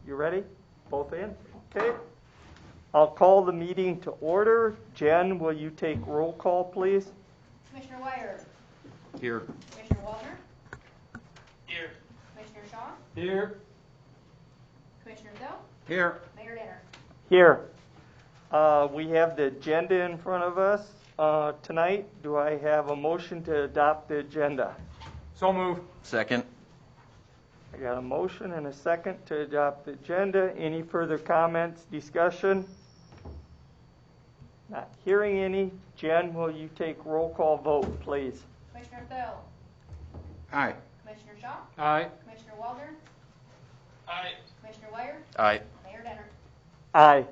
You ready? Both in? Okay. I'll call the meeting to order. Jen, will you take roll call, please? Commissioner Wire. Here. Commissioner Waldner. Here. Commissioner Shaw. Here. Commissioner Thill. Here. Mayor Danner. Here. We have the agenda in front of us tonight. Do I have a motion to adopt the agenda? So move. Second. I got a motion and a second to adopt the agenda. Any further comments, discussion? Not hearing any. Jen, will you take roll call vote, please? Commissioner Thill. Aye. Commissioner Shaw. Aye. Commissioner Waldner. Aye. Commissioner Wire. Aye. Mayor Danner. Aye.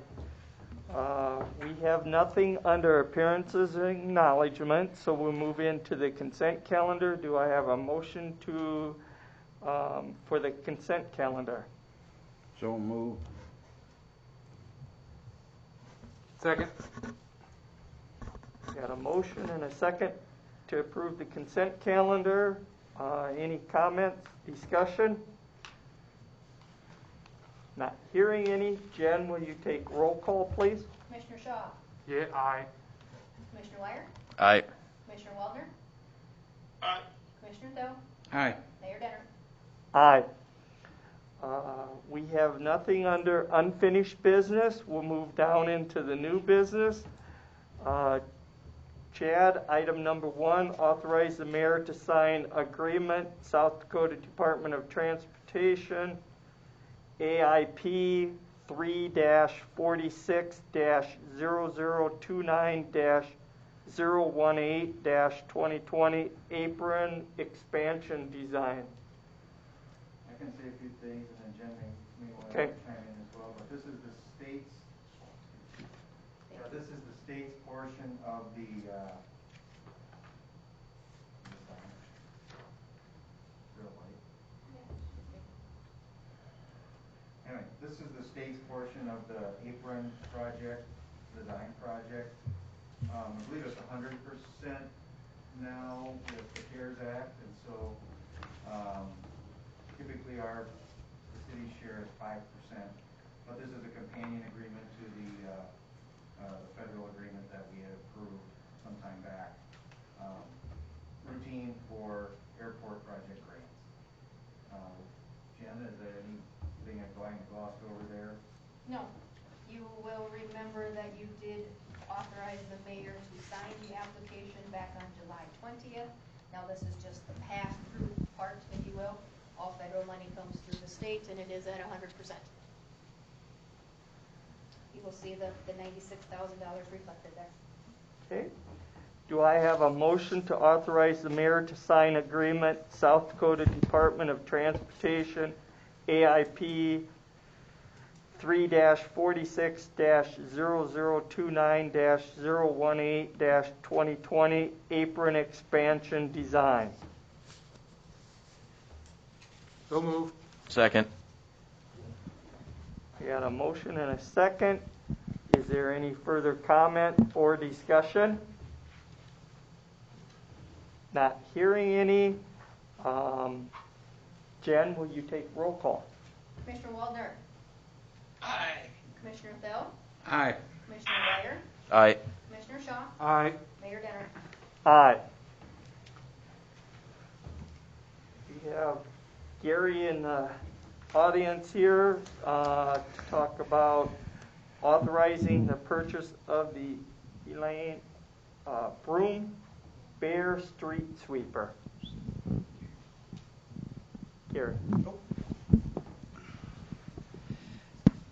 We have nothing under appearances and acknowledgement, so we'll move into the consent calendar. Do I have a motion to for the consent calendar? So move. Second. Got a motion and a second to approve the consent calendar. Any comments, discussion? Not hearing any. Jen, will you take roll call, please? Commissioner Shaw. Yeah, aye. Commissioner Wire. Aye. Commissioner Waldner. Aye. Commissioner Thill. Aye. Mayor Danner. Aye. We have nothing under unfinished business. We'll move down into the new business. Chad, item number 1, authorize the mayor to sign agreement, South Dakota Department of Transportation, AIP 3-46-0029-018-2020 apron expansion design. I can say a few things, and then Jen may want to Okay. chime in as well, but this is the state's, portion of the, real light. Anyway, this is the state's portion of the apron project, design project. I believe it's 100% now with the CARES Act, and so, typically the city's share is 5%, but this is a companion agreement to the federal agreement that we had approved some time back. Routine for airport project grants. Jen, is there anything I've glossed over there? No. You will remember that you did authorize the mayor to sign the application back on July 20th. Now this is just the pass-through part, if you will. All federal money comes through the state, and it is at 100%. You will see the $96,000 reflected there. Okay. Do I have a motion to authorize the mayor to sign agreement, South Dakota Department of Transportation, AIP 3-46-0029-018-2020 apron expansion design? So move. Second. I got a motion and a second. Is there any further comment or discussion? Not hearing any. Jen, will you take roll call? Commissioner Waldner. Aye. Commissioner Thill. Aye. Commissioner Wire. Aye. Commissioner Shaw. Aye. Mayor Danner. Aye. We have Gary in the audience here to talk about authorizing the purchase of the Elaine Broom Bear Street Sweeper. Gary.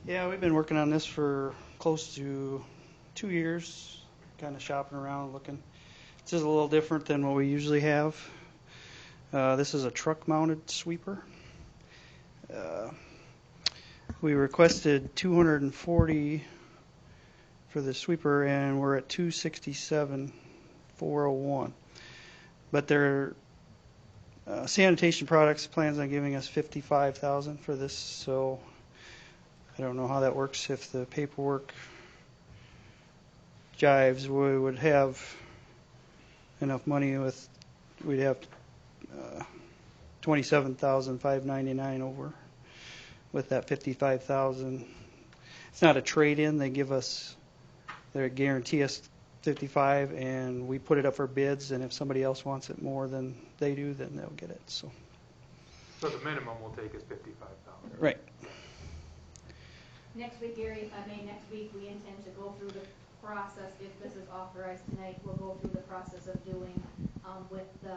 Yeah, we've been working on this for close to 2 years, kind of shopping around, looking. This is a little different than what we usually have. This is a truck-mounted sweeper. We requested 240 for the sweeper, and we're at 267,401. But their sanitation products plans on giving us 55,000 for this, so I don't know how that works. If the paperwork jives, we would have enough money with. We'd have 27,599 over. with that 55,000. It's not a trade-in. They give us, they guarantee us 55, and we put it up for bids. And if somebody else wants it more than they do, then they'll get it. So, So the minimum we'll take is 55,000. right. Next week, Gary, if I may, next week, we intend to go through the process, if this is authorized tonight, we'll go through the process of doing, with the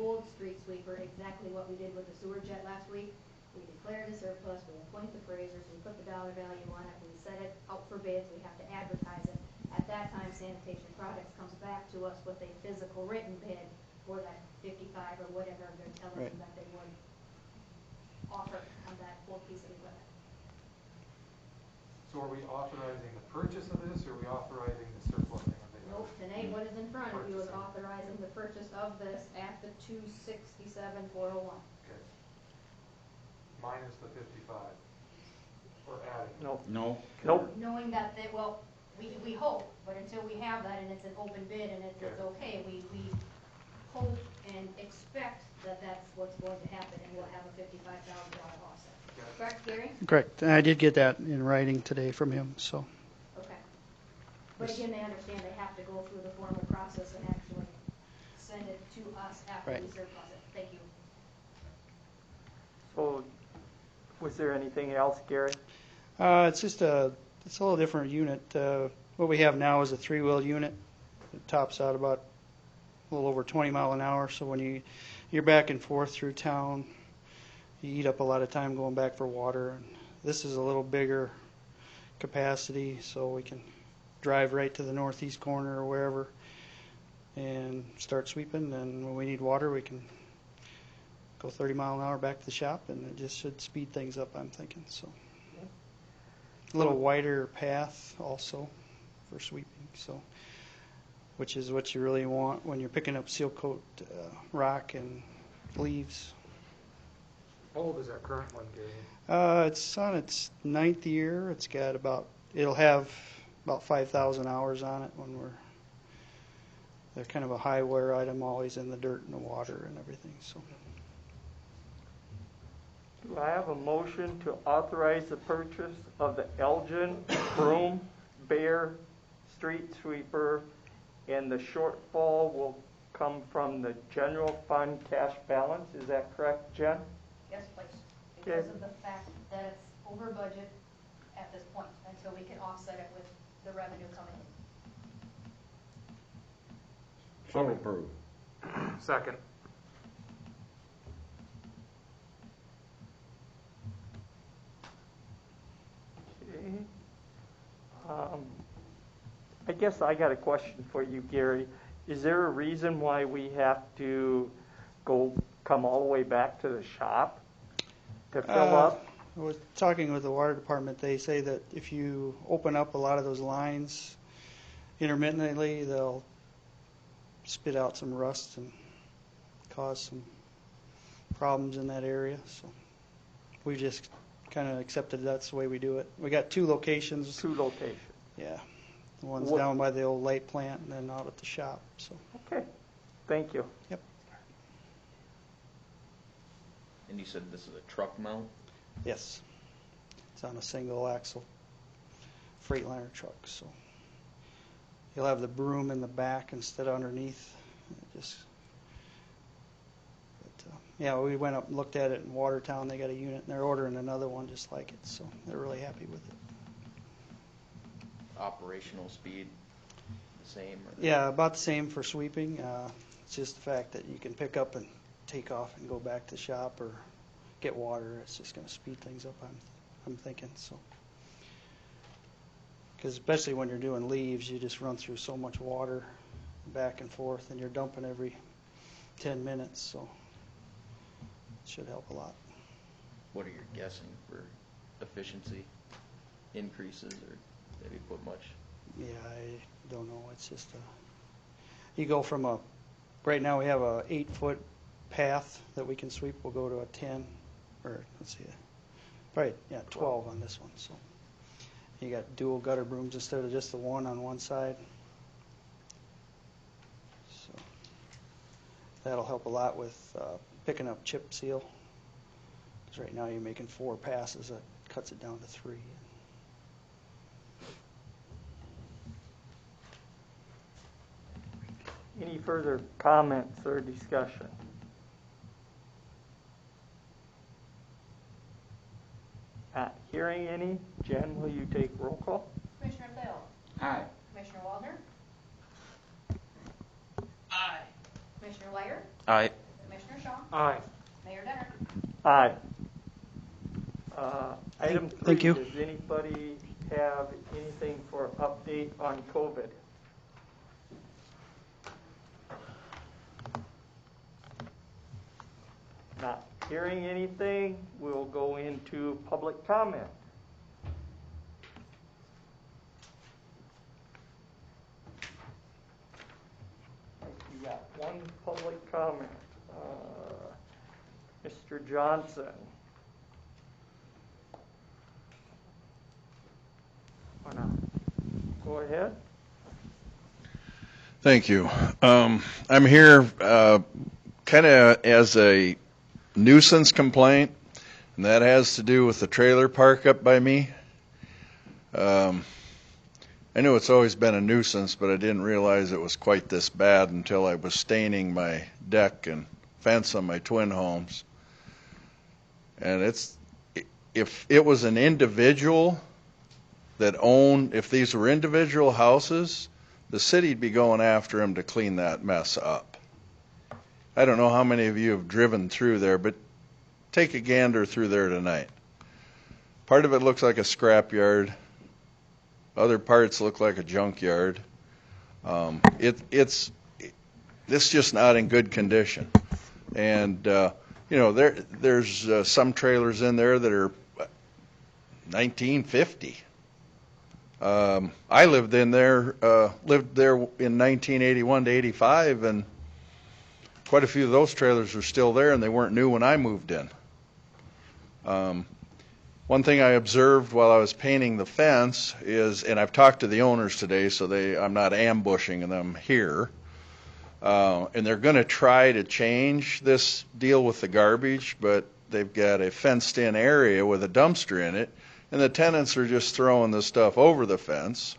old street sweeper, exactly what we did with the sewer jet last week. We declare it a surplus, we appoint the appraisers, we put the dollar value on it, we set it out for bids, we have to advertise it. At that time, Sanitation Products comes back to us with a physical written bid for that 55 or whatever they're telling Right. them that they would offer on that whole piece of equipment. So are we authorizing the purchase of this, or are we authorizing the surplusing of it? Nope, tonight what is in front of you is authorizing the purchase of this at the 267,401. Okay. Minus the 55. Or adding. Nope. No? Nope. Knowing that they, well, we hope, but until we have that and it's an open bid and it's okay, we hope and expect that that's what's going to happen and we'll have a $55,000 offset. Correct, Gary? Correct. And I did get that in writing today from him. So, Okay. But again, they understand they have to go through the formal process and actually send it to us after Right. we surplus it. Thank you. So, was there anything else, Gary? it's a little different unit. What we have now is a 3-wheel unit. It tops out about a little over 20 mile an hour. So when you're back and forth through town, you eat up a lot of time going back for water. And this is a little bigger capacity, so we can drive right to the northeast corner or wherever and start sweeping. And when we need water, we can go 30 mile an hour back to the shop, and it just should speed things up, I'm thinking. So a little wider path also for sweeping, so which is what you really want when you're picking up seal coat rock and leaves. How old is that current one, Gary? It's on its 9th year. It'll have about 5,000 hours on it when they're kind of a high wear item, always in the dirt and the water and everything. So Do I have a motion to authorize the purchase of the Elgin broom bear street sweeper, and the shortfall will come from the general fund cash balance? Is that correct, Jen? Yes, please. Okay. Because of the fact that it's over budget at this point, until we can offset it with the revenue coming in. So approved. Second. Okay. I guess I got a question for you, Gary. Is there a reason why we have to come all the way back to the shop to fill up? With talking with the water department, they say that if you open up a lot of those lines intermittently, they'll spit out some rust and cause some problems in that area. So we just kind of accepted that's the way we do it. We got 2 locations. 2 locations. Yeah. The one's What- down by the old light plant and then out at the shop. So Okay, thank you. And you said this is a truck mount? yes, it's on a single axle Freightliner truck. So you'll have the broom in the back instead of underneath. Yeah, we went up and looked at it in Watertown. They got a unit and they're ordering another one just like it. So they're really happy with it. Operational speed, the same? Or Yeah, about the same for sweeping. It's just the fact that you can pick up and take off and go back to the shop or get water. It's just going to speed things up, I'm thinking. So, because especially when you're doing leaves, you just run through so much water back and forth, and you're dumping every 10 minutes. So it should help a lot. what are you guessing for efficiency increases, or have you put much? Yeah, I don't know. It's just you go from right now we have a 8-foot path that we can sweep. We'll go to a 10, or let's see, probably 12 on this one. So you got dual gutter brooms instead of just the one on one side. So that'll help a lot with picking up chip seal, 'Cause right now you're making 4 passes, that cuts it down to 3. Any further comments or discussion? Not hearing any. Jen, will you take roll call? Commissioner Bill? Aye. Commissioner Waldner? Aye. Commissioner Wire? Aye. Commissioner Shaw? Aye. Mayor Denner? Aye. Item 3. Thank you. Does anybody have anything for update on COVID? Not hearing anything, we'll go into public comment. We got one public comment. Mr. Johnson. Or not? Go ahead. Thank you. I'm here kind of as a nuisance complaint, and that has to do with the trailer park up by me. I knew it's always been a nuisance, but I didn't realize it was quite this bad until I was staining my deck and fence on my twin homes. And if it was an individual that owned, if these were individual houses, the city'd be going after them to clean that mess up. I don't know how many of you have driven through there, but take a gander through there tonight. Part of it looks like a scrapyard. Other parts look like a junkyard. It's just not in good condition. And there's some trailers in there that are 1950. I lived there in 1981 to 85, and quite a few of those trailers are still there, and they weren't new when I moved in. One thing I observed while I was painting the fence is, and I've talked to the owners today, so I'm not ambushing them here, and they're going to try to change this deal with the garbage, but they've got a fenced-in area with a dumpster in it, and the tenants are just throwing this stuff over the fence.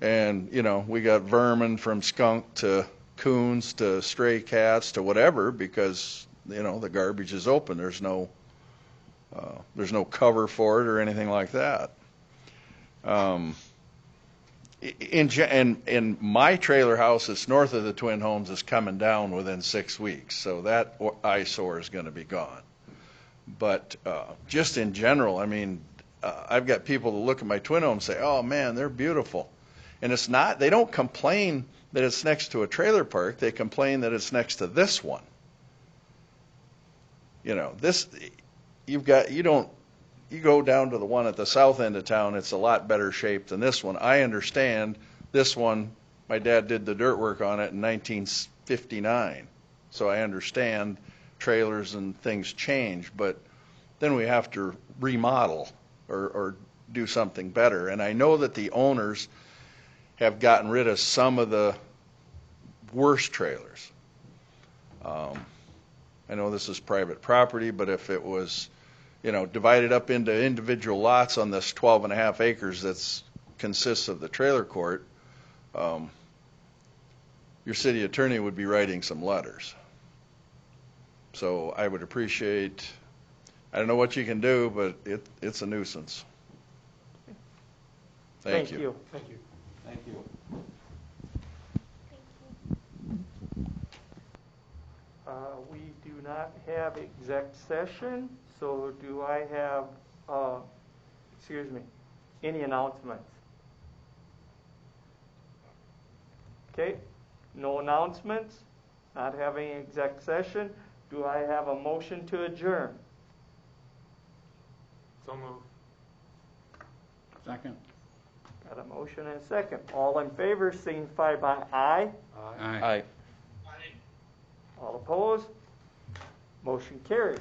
And, we got vermin from skunk to coons to stray cats to whatever, because, the garbage is open. There's no cover for it or anything like that. In my trailer house that's north of the Twin Homes is coming down within 6 weeks, so that eyesore is going to be gone. But just in general, I've got people that look at my twin home and say, "Oh man, they're beautiful," and it's not. They don't complain that it's next to a trailer park. They complain that it's next to this one. This you go down to the one at the south end of town. It's a lot better shape than this one. I understand this one. My dad did the dirt work on it in 1959, so I understand trailers and things change, but then we have to remodel or do something better. And I know that the owners have gotten rid of some of the worst trailers. I know this is private property, but if it was, divided up into individual lots on this 12.5 acres that consists of the trailer court, your city attorney would be writing some letters. So I would appreciate, I don't know what you can do, but it's a nuisance. Thank you. Thank you. Thank you. We do not have exec session, so do I have, any announcements? Okay, no announcements, not having exec session. Do I have a motion to adjourn? So moved. Second. Got a motion and a second. All in favor, signify by aye. Aye. Aye. All opposed? Motion carried.